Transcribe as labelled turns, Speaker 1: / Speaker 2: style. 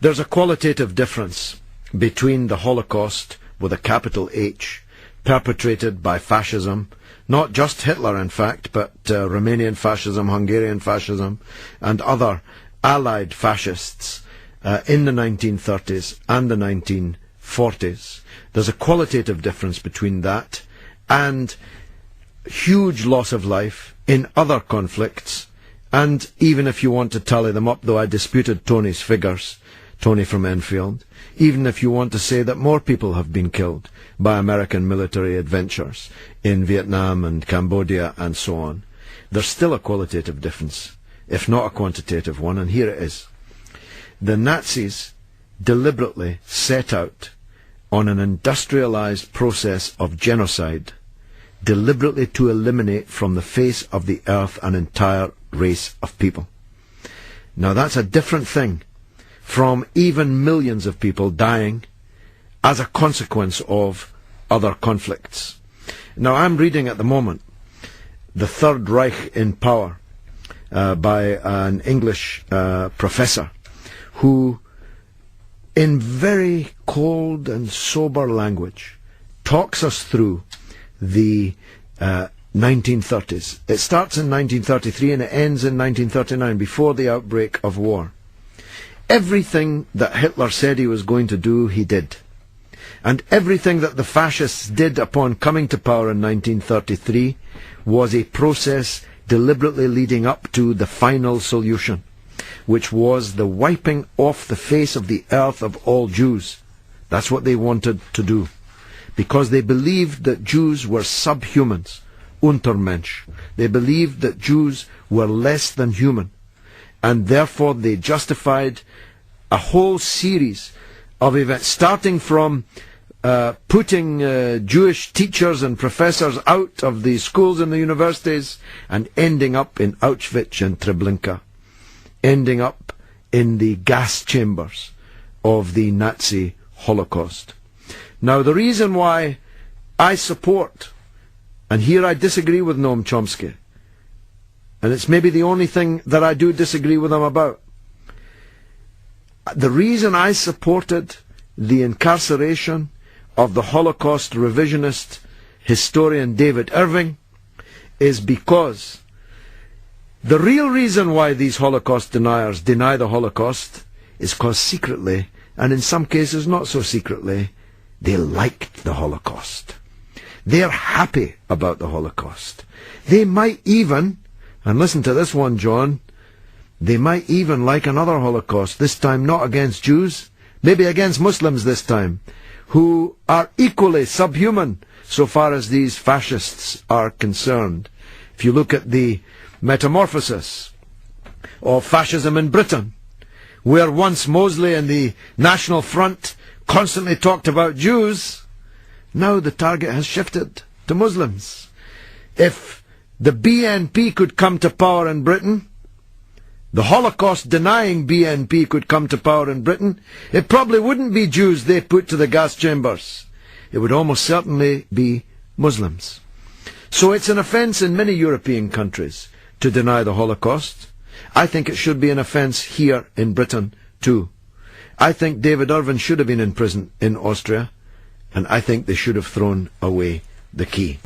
Speaker 1: There's a qualitative difference between the Holocaust, with a capital H, perpetrated by fascism, not just Hitler in fact, but Romanian fascism, Hungarian fascism, and other allied fascists in the 1930s and the 1940s. There's a qualitative difference between that and huge loss of life in other conflicts, and even if you want to tally them up, though I disputed Tony's figures, Tony from Enfield, even if you want to say that more people have been killed by American military adventures in Vietnam and Cambodia and so on, there's still a qualitative difference, if not a quantitative one, and here it is. The Nazis deliberately set out on an industrialized process of genocide, deliberately to eliminate from the face of the earth an entire race of people. Now that's a different thing from even millions of people dying as a consequence of other conflicts. Now I'm reading at the moment The Third Reich in Power by an English professor who, in very cold and sober language, talks us through the 1930s. It starts in 1933 and it ends in 1939, before the outbreak of war. Everything that Hitler said he was going to do, he did. And everything that the fascists did upon coming to power in 1933 was a process deliberately leading up to the final solution, which was the wiping off the face of the earth of all Jews. That's what they wanted to do, because they believed that Jews were subhumans, Untermensch. They believed that Jews were less than human, and therefore they justified a whole series of events, starting from putting Jewish teachers and professors out of the schools and the universities, and ending up in Auschwitz and Treblinka, ending up in the gas chambers of the Nazi Holocaust. Now the reason why I support, and here I disagree with Noam Chomsky, and it's maybe the only thing that I do disagree with him about, the reason I supported the incarceration of the Holocaust revisionist historian David Irving is because the real reason why these Holocaust deniers deny the Holocaust is because secretly, and in some cases not so secretly, they liked the Holocaust. They're happy about the Holocaust. They might even, and listen to this one, John, they might even like another Holocaust, this time not against Jews, maybe against Muslims this time, who are equally subhuman so far as these fascists are concerned. If you look at the metamorphosis of fascism in Britain, where once Mosley and the National Front constantly talked about Jews, now the target has shifted to Muslims. If the BNP could come to power in Britain, the Holocaust-denying BNP could come to power in Britain, it probably wouldn't be Jews they put to the gas chambers. It would almost certainly be Muslims. So it's an offence in many European countries to deny the Holocaust. I think it should be an offence here in Britain too. I think David Irving should have been in prison in Austria, and I think they should have thrown away the key.